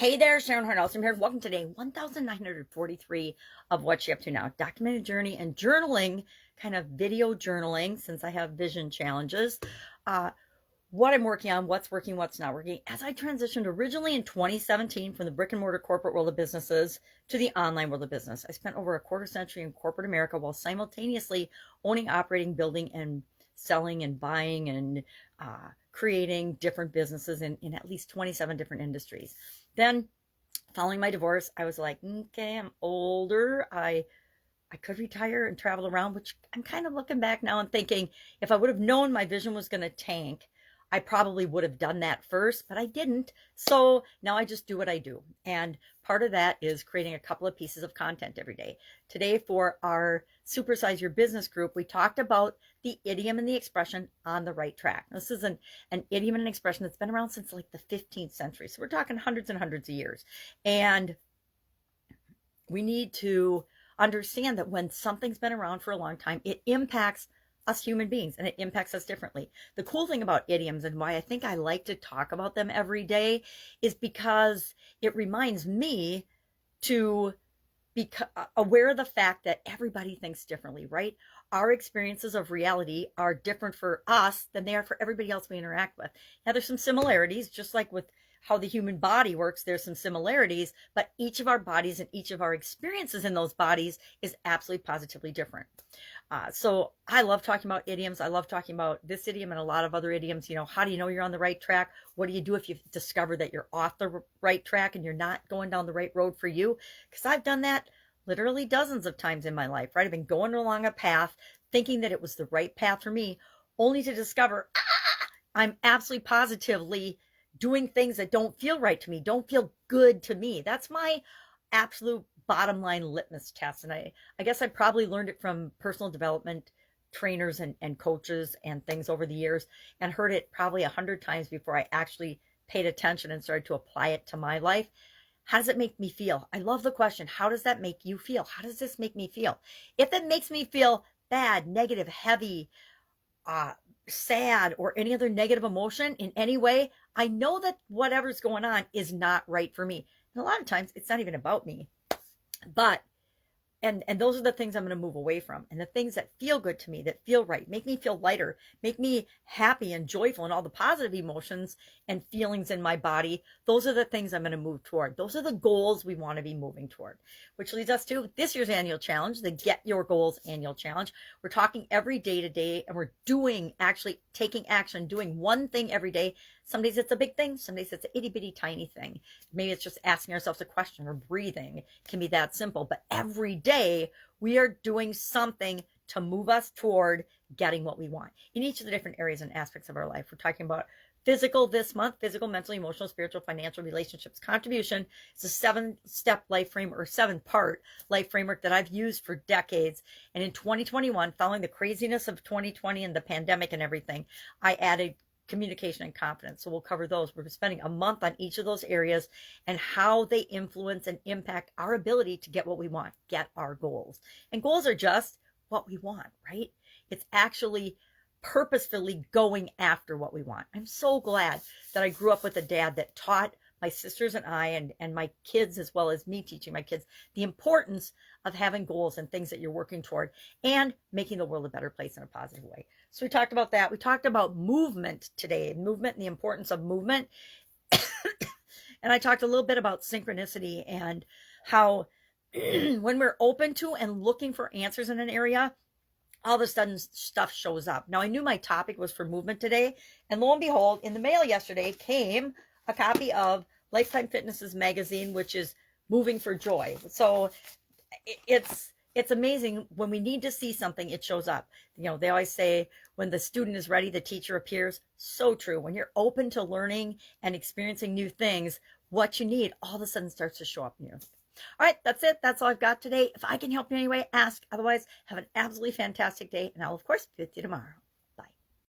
Hey there, Sharon Horne-Ellstrom here. Welcome to day 1943 of What's She Up to Now. Documented journey and journaling, kind of video journaling, since I have vision challenges. Uh, what I'm working on, what's working, what's not working. As I transitioned originally in 2017 from the brick and mortar corporate world of businesses to the online world of business, I spent over a quarter century in corporate America while simultaneously owning, operating, building, and selling and buying and creating different businesses in at least 27 different industries. Then, following my divorce, I was like, okay, I'm older. I could retire and travel around, which I'm kind of looking back now and thinking if I would have known my vision was going to tank, I probably would have done that first, but I didn't. So now I just do what I do. And part of that is creating a couple of pieces of content every day. Today, for our Supersize Your Business group, we talked about the idiom and the expression on the right track. This is an idiom and an expression that's been around since like the 15th century. So we're talking hundreds and hundreds of years. And we need to understand that when something's been around for a long time, it impacts us human beings and it impacts us differently. The cool thing about idioms and why I think I like to talk about them every day is because it reminds me to be aware of the fact that everybody thinks differently, right? Our experiences of reality are different for us than they are for everybody else we interact with. Now, there's some similarities, just like with how the human body works, there's some similarities, but each of our bodies and each of our experiences in those bodies is absolutely positively different. So I love talking about idioms. I love talking about this idiom and a lot of other idioms. You know, how do you know you're on the right track? What do you do if you discover that you're off the right track and you're not going down the right road for you? Because I've done that literally dozens of times in my life, right? I've been going along a path thinking that it was the right path for me, only to discover I'm absolutely positively doing things that don't feel right to me, don't feel good to me. That's my absolute bottom line litmus test. And I guess I probably learned it from personal development trainers and coaches and things over the years and heard it probably 100 times before I actually paid attention and started to apply it to my life. How does it make me feel? I love the question. How does that make you feel? How does this make me feel? If it makes me feel bad, negative, heavy, sad, or any other negative emotion in any way, I know that whatever's going on is not right for me. And a lot of times it's not even about me, but and those are the things I'm going to move away from. And the things that feel good to me, that feel right, make me feel lighter, make me happy and joyful and all the positive emotions and feelings in my body. Those are the things I'm going to move toward. Those are the goals we want to be moving toward, which leads us to this year's annual challenge, the Get Your Goals annual challenge. We're talking every day to day, and we're actually taking action, doing one thing every day. Some days it's a big thing. Some days it's an itty bitty tiny thing. Maybe it's just asking ourselves a question or breathing. It can be that simple, but every day we are doing something to move us toward getting what we want in each of the different areas and aspects of our life. We're talking about physical this month, physical, mental, emotional, spiritual, financial, relationships, contribution. It's a 7-step life framework or 7-part life framework that I've used for decades. And in 2021, following the craziness of 2020 and the pandemic and everything, I added communication and confidence. So we'll cover those. We're spending a month on each of those areas and how they influence and impact our ability to get what we want, get our goals. And goals are just what we want, right? It's actually purposefully going after what we want. I'm so glad that I grew up with a dad that taught my sisters and I and my kids, as well as me teaching my kids, the importance of having goals and things that you're working toward and making the world a better place in a positive way. So we talked about that. We talked about movement today, movement and the importance of movement. And I talked a little bit about synchronicity and how when we're open to and looking for answers in an area, all of a sudden stuff shows up. Now, I knew my topic was for movement today, and lo and behold, in the mail yesterday came a copy of Lifetime Fitness's magazine, which is Moving for Joy. So it's amazing when we need to see something, it shows up. You know, they always say when the student is ready, the teacher appears. So true. When you're open to learning and experiencing new things, what you need all of a sudden starts to show up in you. All right, that's it. That's all I've got today. If I can help you in any way, ask. Otherwise, have an absolutely fantastic day, and I'll, of course, be with you tomorrow.